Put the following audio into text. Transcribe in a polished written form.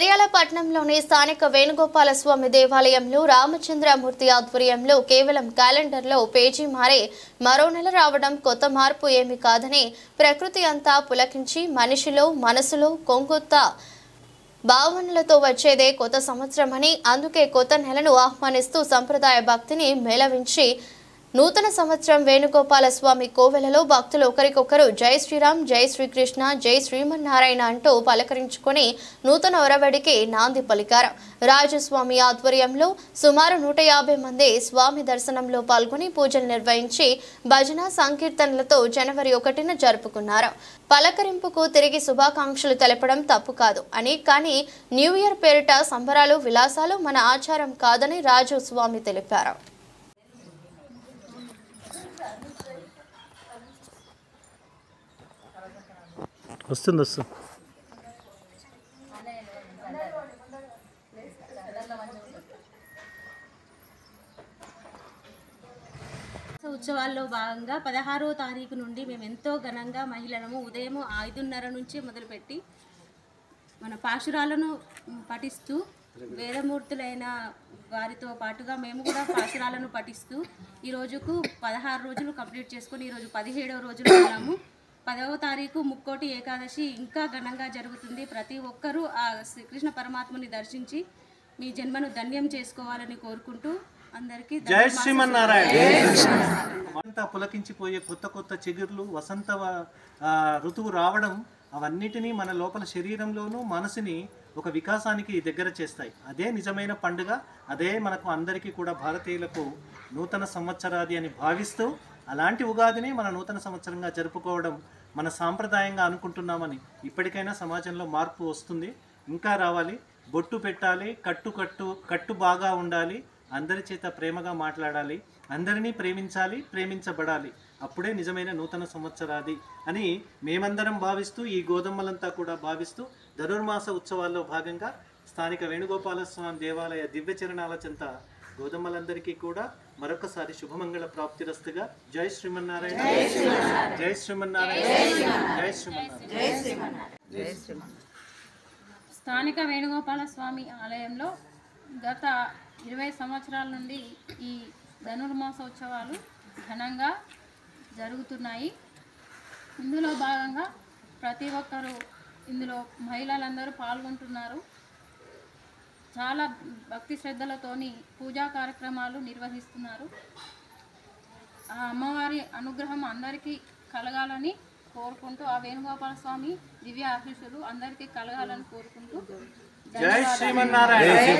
మిర్యాల పట్టణంలోని స్థానిక వేణుగోపాల స్వామి దేవాలయంలో రామచంద్రమూర్తి ఆధ్వర్యంలో కేవలం క్యాలెండర్లో పేజీ మారే మరో నెల రావడం కొత్త మార్పు ఏమీ కాదని, ప్రకృతి అంతా పులకించి మనిషిలో మనసులో కొంగొత్త భావనలతో వచ్చేదే కొత్త సంవత్సరమని, అందుకే కొత్త నెలను ఆహ్వానిస్తూ సంప్రదాయ భక్తిని మేళవించి నూతన సంవత్సరం వేణుగోపాల స్వామి కోవెలలో భక్తులు ఒకరికొకరు జై శ్రీరామ్, జై శ్రీకృష్ణ, జై శ్రీమన్నారాయణ అంటూ పలకరించుకొని నూతన ఒరవడికి నాంది పలికారు. రాజస్వామి ఆధ్వర్యంలో సుమారు 150 మంది స్వామి దర్శనంలో పాల్గొని పూజలు నిర్వహించి భజన సంకీర్తనలతో జనవరి 1న జరుపుకున్నారు. పలకరింపుకు తిరిగి శుభాకాంక్షలు తెలపడం తప్పు కాదు అని, కానీ న్యూ ఇయర్ పేరిట సంబరాలు విలాసాలు మన ఆచారం కాదని రాజు స్వామి తెలిపారు. వస్తుంది ఉత్సవాల్లో భాగంగా 16వ తారీఖు నుండి మేము ఎంతో ఘనంగా మహిళలము ఉదయం 5:30 నుంచి మొదలుపెట్టి మన పాశురాలను పఠిస్తూ వేదమూర్తులైన వారితో పాటుగా మేము కూడా పాశురాలను పఠిస్తూ ఈ రోజుకు 16 రోజులు కంప్లీట్ చేసుకొని ఈరోజు 17వ రోజులో ఉన్నాము. 10వ తారీఖు ముక్కోటి ఏకాదశి ఇంకా ఘనంగా జరుగుతుంది. ప్రతి ఒక్కరూ ఆ శ్రీకృష్ణ పరమాత్మని దర్శించి మీ జన్మను ధన్యం చేసుకోవాలని కోరుకుంటూ అందరికీ జై శ్రీమన్నారాయణ. అంతా పులకించిపోయే కొత్త కొత్త చిగుర్లు, వసంత ఋతువు రావడం అవన్నిటినీ మన లోపల శరీరంలోనూ మనసుని ఒక వికాసానికి దగ్గర చేస్తాయి. అదే నిజమైన పండుగ. అదే మనకు అందరికీ కూడా భారతీయులకు నూతన సంవత్సరాది అని భావిస్తూ అలాంటి ఉగాదిని మన నూతన సంవత్సరంగా జరుపుకోవడం మన సాంప్రదాయంగా అనుకుంటున్నామని. ఇప్పటికైనా సమాజంలో మార్పు వస్తుంది, ఇంకా రావాలి. బొట్టు పెట్టాలి, కట్టు బాగా ఉండాలి, అందరి చేత ప్రేమగా మాట్లాడాలి, అందరినీ ప్రేమించాలి, ప్రేమించబడాలి. అప్పుడే నిజమైన నూతన సంవత్సరాది అని మేమందరం భావిస్తూ, ఈ గోధుమలంతా కూడా భావిస్తూ ధనుర్మాస ఉత్సవాల్లో భాగంగా స్థానిక వేణుగోపాల స్వామి దేవాలయ దివ్య చరణాల చెంత గోధుమలందరికీ కూడా మరొకసారి శుభమంగళ ప్రాప్తిరస్తుగా జై శ్రీమన్నారాయణ, జై శ్రీమన్నారాయణ, జై శ్రీమన్నారాయణ. స్థానిక వేణుగోపాల స్వామి ఆలయంలో గత 20 సంవత్సరాల నుండి ఈ ధనుర్మాసోత్సవాలు ఘనంగా జరుగుతున్నాయి. ఇందులో భాగంగా ప్రతి ఒక్కరూ ఇందులో మహిళలందరూ పాల్గొంటున్నారు. చాలా భక్తి శ్రద్ధలతోని పూజా కార్యక్రమాలు నిర్వహిస్తున్నారు. ఆ అమ్మవారి అనుగ్రహం అందరికీ కలగాలని కోరుకుంటూ, ఆ వేణుగోపాల స్వామి దివ్య ఆశీస్సులు అందరికీ కలగాలని కోరుకుంటూ జై శ్రీమన్నారాయణ.